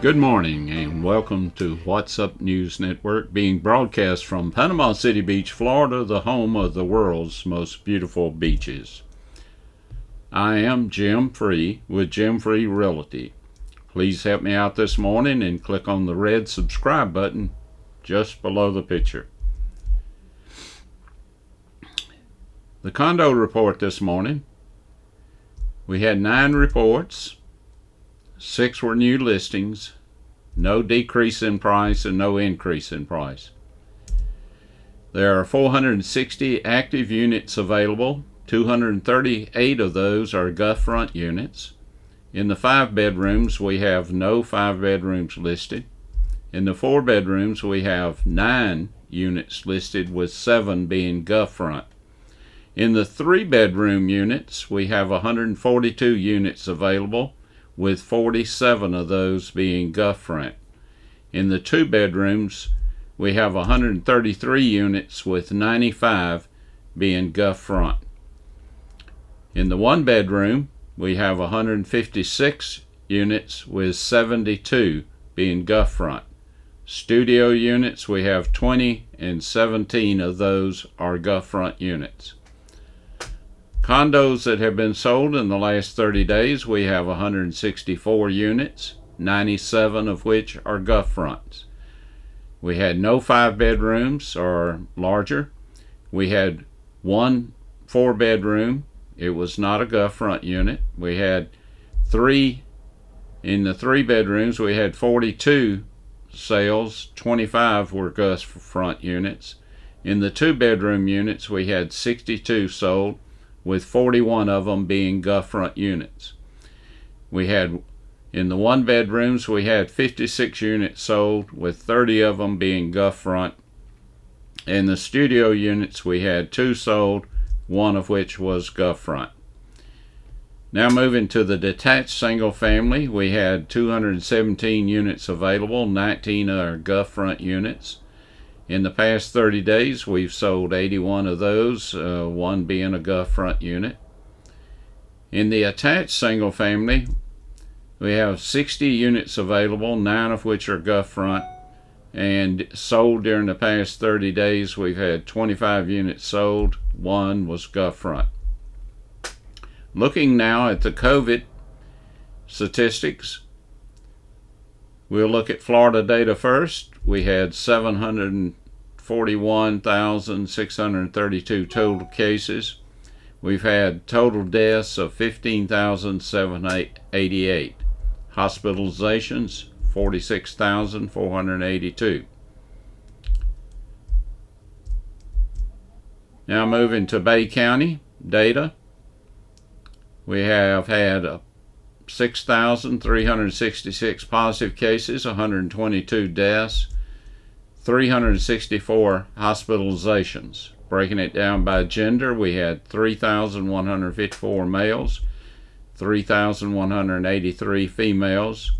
Good morning and welcome to What's Up News Network, being broadcast from Panama City Beach, Florida, the home of the world's most beautiful beaches. I am Jim Free with Jim Free Realty. Please help me out this morning and click on the red subscribe button just below the picture. The Condo report this morning. We had 9 reports. 6 were new listings, no decrease in price and no increase in price. There are 460 active units available. 238 of those are Gulf front units. In the 5 bedrooms, we have no 5 bedrooms listed. In the 4 bedrooms, we have 9 units listed, with 7 being Gulf front. In the 3 bedroom units, we have 142 units available, with 47 of those being Gulf front. In the 2 bedrooms, we have 133 units, with 95 being Gulf front. In the 1 bedroom, we have 156 units, with 72 being Gulf front. Studio units, we have 20, and 17 of those are Gulf front units. Condos that have been sold in the last 30 days, we have 164 units, 97 of which are Gulf fronts. We had no 5 bedrooms or larger. We had 1 4 bedroom. It was not a Gulf front unit. We had 3 in the 3 bedrooms. We had 42 sales. 25 were Gulf front units. In the 2 bedroom units, we had 62 sold, with 41 of them being Gulf front units. We had, in the 1 bedrooms, we had 56 units sold, with 30 of them being Gulf front. In the studio units, we had 2 sold, 1 of which was Gulf front. Now moving to the detached single family, we had 217 units available. 19 are Gulf front units. In the past 30 days, we've sold 81 of those, 1 being a Gulf front unit. In the attached single family, we have 60 units available, 9 of which are Gulf front, and sold during the past 30 days, we've had 25 units sold, 1 was Gulf front. Looking now at the COVID statistics, we'll look at Florida data first. We had 741,632 total cases. We've had total deaths of 15,788. Hospitalizations, 46,482. Now moving to Bay County data. We have had 6,366 positive cases, 122 deaths, 364 hospitalizations. Breaking it down by gender, we had 3,154 males, 3,183 females.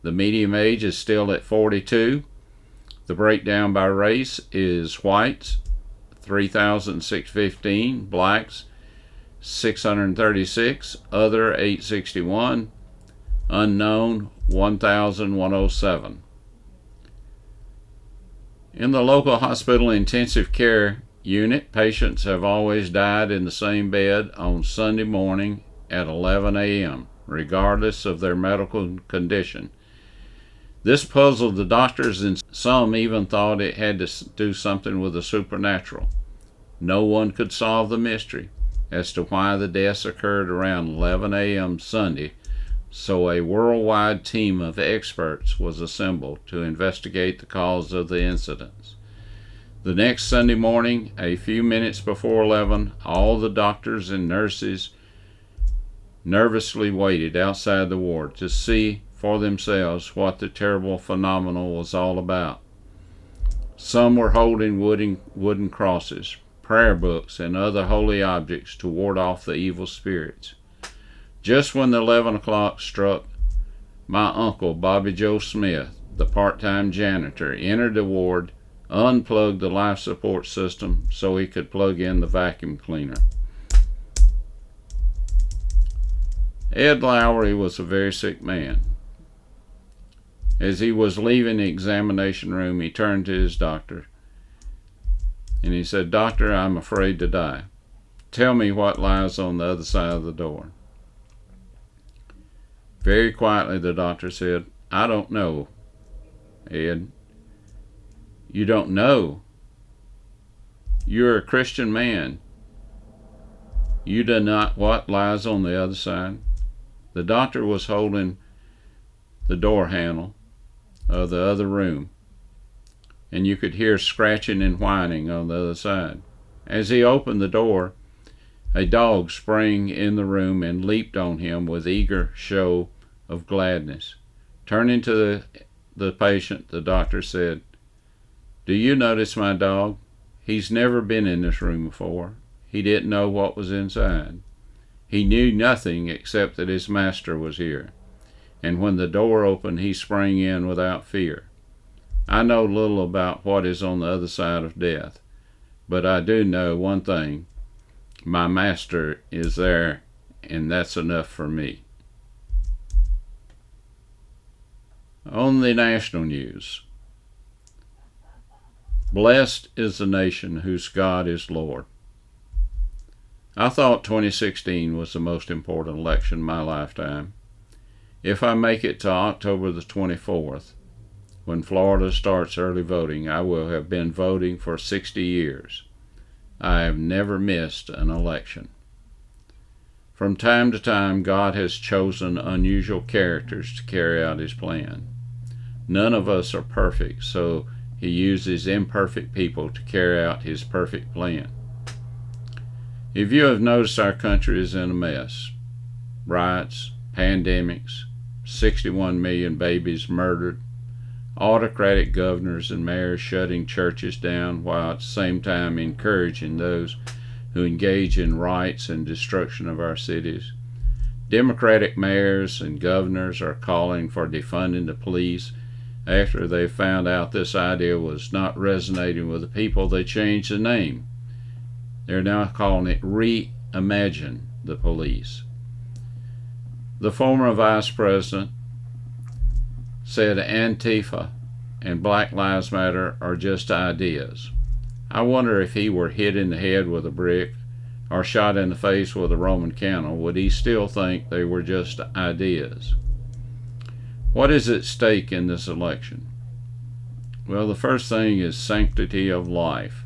The median age is still at 42. The breakdown by race is whites, 3,615, blacks, 636, other 861, unknown 1,107. In the local hospital intensive care unit, patients have always died in the same bed on Sunday morning at 11 a.m., regardless of their medical condition. This puzzled the doctors, and some even thought it had to do something with the supernatural. No one could solve the mystery as to why the deaths occurred around 11 a.m. Sunday, so a worldwide team of experts was assembled to investigate the cause of the incidents. The next Sunday morning, a few minutes before 11, all the doctors and nurses nervously waited outside the ward to see for themselves what the terrible phenomenon was all about. Some were holding wooden crosses, prayer books, and other holy objects to ward off the evil spirits. Just when the 11 o'clock struck, my uncle, Bobby Joe Smith, the part-time janitor, entered the ward, unplugged the life support system so he could plug in the vacuum cleaner. Ed Lowry was a very sick man. As he was leaving the examination room, he turned to his doctor and he said, "Doctor, I'm afraid to die. Tell me what lies on the other side of the door." Very quietly, the doctor said, "I don't know, Ed." "You don't know? You're a Christian man. You do not what lies on the other side?" The doctor was holding the door handle of the other room, and you could hear scratching and whining on the other side. As he opened the door, a dog sprang in the room and leaped on him with eager show of gladness. Turning to the patient, the doctor said, "Do you notice my dog? He's never been in this room before. He didn't know what was inside. He knew nothing except that his master was here. And when the door opened, he sprang in without fear. I know little about what is on the other side of death, but I do know one thing. My master is there, and that's enough for me." On the national news, "Blessed is the nation whose God is Lord." I thought 2016 was the most important election in my lifetime. If I make it to October the 24th, when Florida starts early voting, I will have been voting for 60 years. I have never missed an election. From time to time, God has chosen unusual characters to carry out his plan. None of us are perfect, so he uses imperfect people to carry out his perfect plan. If you have noticed, our country is in a mess. Riots, pandemics, 61 million babies murdered, autocratic governors and mayors shutting churches down while at the same time encouraging those who engage in riots and destruction of our cities. Democratic mayors and governors are calling for defunding the police after they found out this idea was not resonating with the people. They changed the name. They're now calling it Reimagine the Police. The former vice president said Antifa and Black Lives Matter are just ideas. I wonder if he were hit in the head with a brick or shot in the face with a Roman candle, would he still think they were just ideas? What is at stake in this election? Well, the first thing is sanctity of life.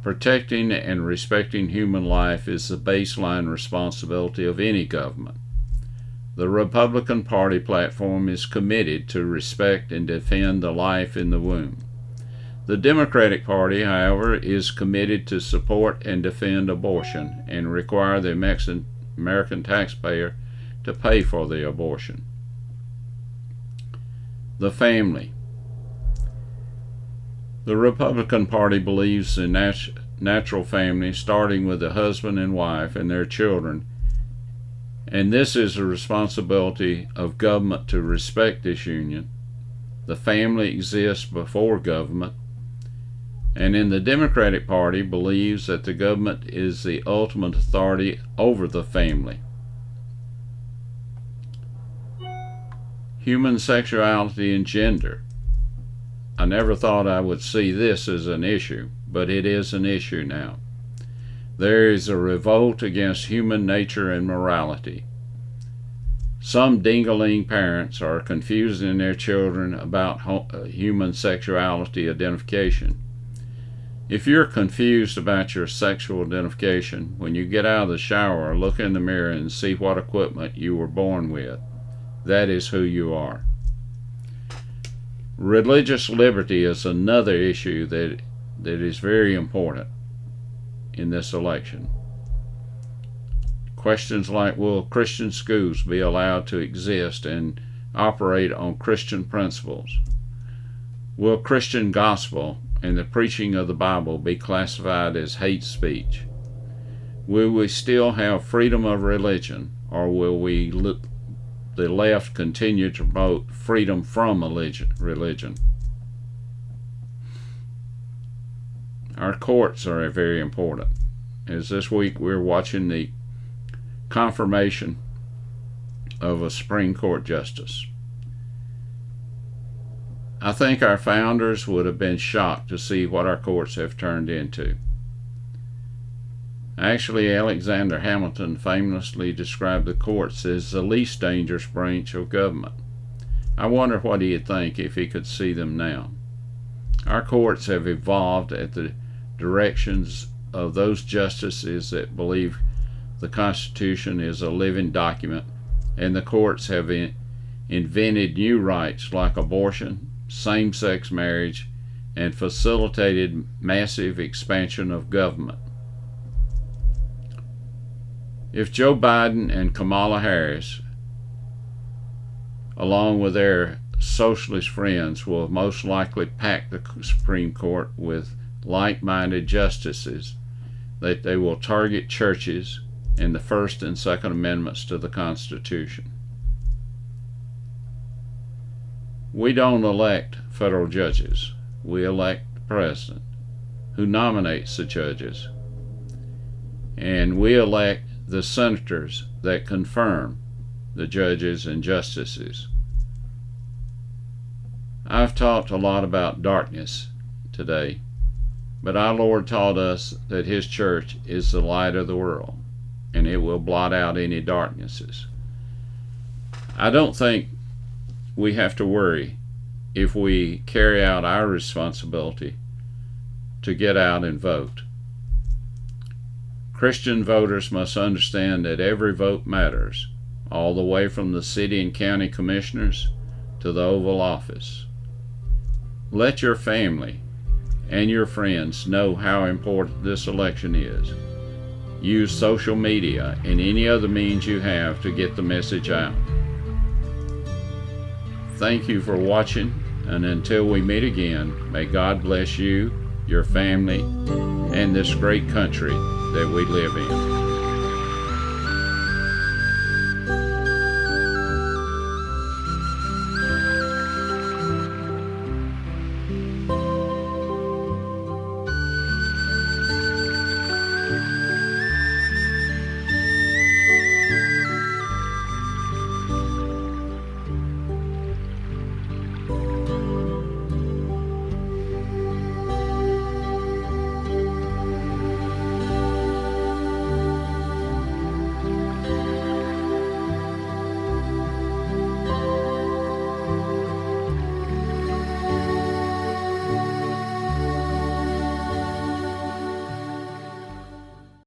Protecting and respecting human life is the baseline responsibility of any government. The Republican Party platform is committed to respect and defend the life in the womb. The Democratic Party, however, is committed to support and defend abortion and require the American taxpayer to pay for the abortion. The family. The Republican Party believes in natural family, starting with the husband and wife and their children, and this is a responsibility of government to respect this union. The family exists before government, and in the Democratic Party believes that the government is the ultimate authority over the family. Human sexuality and gender. I never thought I would see this as an issue, but it is an issue now. There is a revolt against human nature and morality. Some ding-a-ling parents are confusing their children about human sexuality identification. If you're confused about your sexual identification, when you get out of the shower, look in the mirror and see what equipment you were born with. That is who you are. Religious liberty is another issue that is very important in this election. Questions like, will Christian schools be allowed to exist and operate on Christian principles? Will Christian gospel and the preaching of the Bible be classified as hate speech? Will we still have freedom of religion, or will the left continue to promote freedom from religion? Our courts are very important. As this week we're watching the confirmation of a Supreme Court justice. I think our founders would have been shocked to see what our courts have turned into. Actually, Alexander Hamilton famously described the courts as the least dangerous branch of government. I wonder what he'd think if he could see them now. Our courts have evolved at the directions of those justices that believe the Constitution is a living document, and the courts have invented new rights like abortion, same-sex marriage, and facilitated massive expansion of government. If Joe Biden and Kamala Harris, along with their socialist friends, will most likely pack the Supreme Court with like-minded justices, that they will target churches and the First and Second Amendments to the Constitution. We don't elect federal judges. We elect the president, who nominates the judges. And we elect the senators that confirm the judges and justices. I've talked a lot about darkness today, but our Lord taught us that His church is the light of the world, and it will blot out any darknesses. I don't think we have to worry if we carry out our responsibility to get out and vote. Christian voters must understand that every vote matters, all the way from the city and county commissioners to the Oval Office. Let your family and your friends know how important this election is. Use social media and any other means you have to get the message out. Thank you for watching, and until we meet again, may God bless you, your family, and this great country that we live in.